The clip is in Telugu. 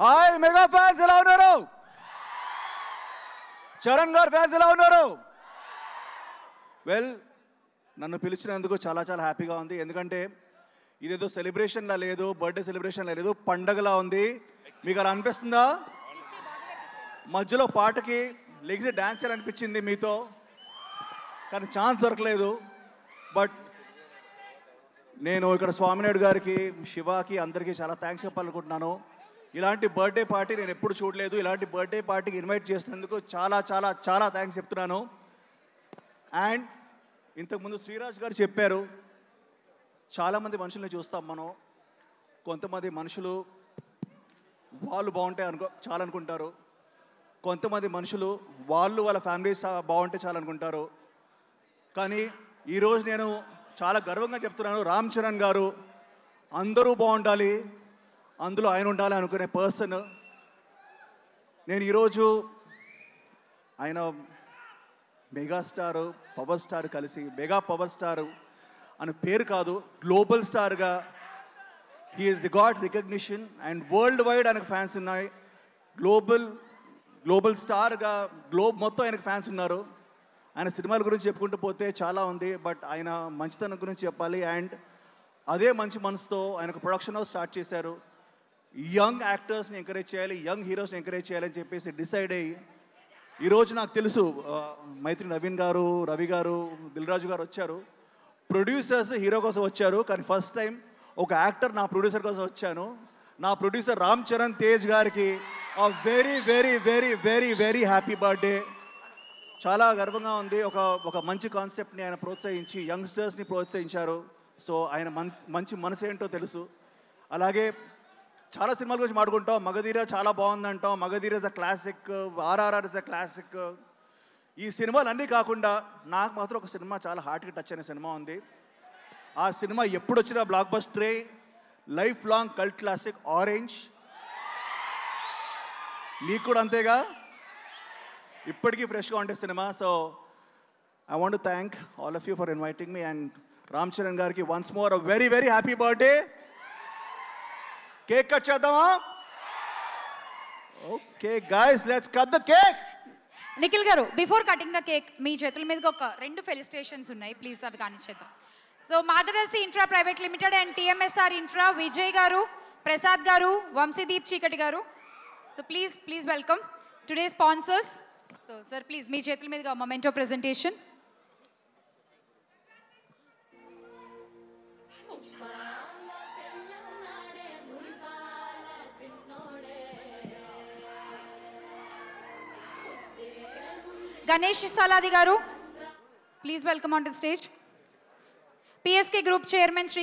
హాయ్ మెగా ఫ్యాన్స్ ఎలా ఉన్నారు? చరణ్ గారు ఫ్యాన్స్ ఎలా ఉన్నారు? వెల్, నన్ను పిలిచినందుకు చాలా చాలా హ్యాపీగా ఉంది. ఎందుకంటే ఇదేదో సెలబ్రేషన్లా లేదు, బర్త్డే సెలబ్రేషన్లా లేదు, పండగలా ఉంది. మీకు అలా అనిపిస్తుందా? మధ్యలో పాటకి లెగిసి డ్యాన్స్ చేయాలనిపించింది మీతో, కానీ ఛాన్స్ దొరకలేదు. బట్ నేను ఇక్కడ స్వామినాయుడు గారికి, శివాకి, అందరికీ చాలా థ్యాంక్స్ చెప్పాలనుకుంటున్నాను. ఇలాంటి బర్త్డే పార్టీ నేను ఎప్పుడు చూడలేదు. ఇలాంటి బర్త్డే పార్టీకి ఇన్వైట్ చేసినందుకు చాలా చాలా చాలా థ్యాంక్స్ చెప్తున్నాను. అండ్ ఇంతకుముందు శ్రీరాజ్ గారు చెప్పారు, చాలామంది మనుషుల్ని చూస్తాం మనం. కొంతమంది మనుషులు వాళ్ళు బాగుంటాయి చాలనుకుంటారు. కొంతమంది మనుషులు వాళ్ళ ఫ్యామిలీస్ బాగుంటే చాలనుకుంటారు. కానీ ఈరోజు నేను చాలా గర్వంగా చెప్తున్నాను, రామ్ చరణ్ గారు అందరూ బాగుండాలి, అందులో ఆయన ఉండాలి అనుకునే పర్సన్. నేను ఈరోజు ఆయన మెగాస్టార్, పవర్ స్టార్ కలిసి మెగా పవర్ స్టార్ అని పేరు కాదు, గ్లోబల్ స్టార్గా he is the god recognition. And world wide ఆయనకు ఫ్యాన్స్ ఉన్నాయి. గ్లోబల్ స్టార్గా గ్లోబ్ మొత్తం ఆయనకు ఫ్యాన్స్ ఉన్నారు. ఆయన సినిమాల గురించి చెప్పుకుంటూ పోతే చాలా ఉంది, బట్ ఆయన మంచితనం గురించి చెప్పాలి. అండ్ అదే మంచి మనసుతో ఆయనకు ప్రొడక్షన్ హౌస్ స్టార్ట్ చేశారు. యంగ్ యాక్టర్స్ని ఎంకరేజ్ చేయాలి, యంగ్ హీరోస్ని ఎంకరేజ్ చేయాలని చెప్పేసి డిసైడ్ అయ్యి ఈరోజు నాకు తెలుసు మైత్రి నవీన్ గారు, రవి గారు, దిల్ రాజు గారు వచ్చారు. ప్రొడ్యూసర్స్ హీరో కోసం వచ్చారు, కానీ ఫస్ట్ టైం ఒక యాక్టర్ నా ప్రొడ్యూసర్ కోసం వచ్చాను. నా ప్రొడ్యూసర్ రామ్ చరణ్ తేజ్ గారికి very very very very very happy birthday. చాలా గర్వంగా ఉంది. ఒక మంచి కాన్సెప్ట్ని ఆయన ప్రోత్సహించి యంగ్స్టర్స్ని ప్రోత్సహించారు. సో ఆయన మంచి మనసు ఏంటో తెలుసు. అలాగే చాలా సినిమాల గురించి మాట్లాడుకుంటాం. మగధీర చాలా బాగుందంటాం, Magadheera is a classic, RRR is a classic. ఈ సినిమాలన్నీ కాకుండా నాకు మాత్రం ఒక సినిమా చాలా హార్ట్కి టచ్ అయిన సినిమా ఉంది. ఆ సినిమా ఎప్పుడు వచ్చినా బ్లాక్ బస్టరే, life long cult classic Orange. మీకు కూడా అంతేగా, ఇప్పటికీ ఫ్రెష్గా ఉండే cinema. So I want to thank all of you for inviting me. And Ram Charan గారికి once more a very very happy birthday. Cake cut చేద్దామా? Okay guys, let's cut the cake. Nikhil గారు, బిఫోర్ కటింగ్ ద కేక్ మీ చేతుల మీదకి ఒక 2 ఫెలిసిటేషన్స్ ఉన్నాయి, ప్లీజ్ అవి కానిచ్చేద్దాం. So Margadarshi infra private limited and TMSR infra Vijay గారు, ప్రసాద్ గారు, వంశీదీప్ చీకటి గారు. So please welcome today sponsors. So sir please మీ చేతుల మీదుగా మొమెంటో ప్రెజెంటేషన్. గణేష్ సాలాది గారు, please welcome on to the stage. PSK group chairman Shri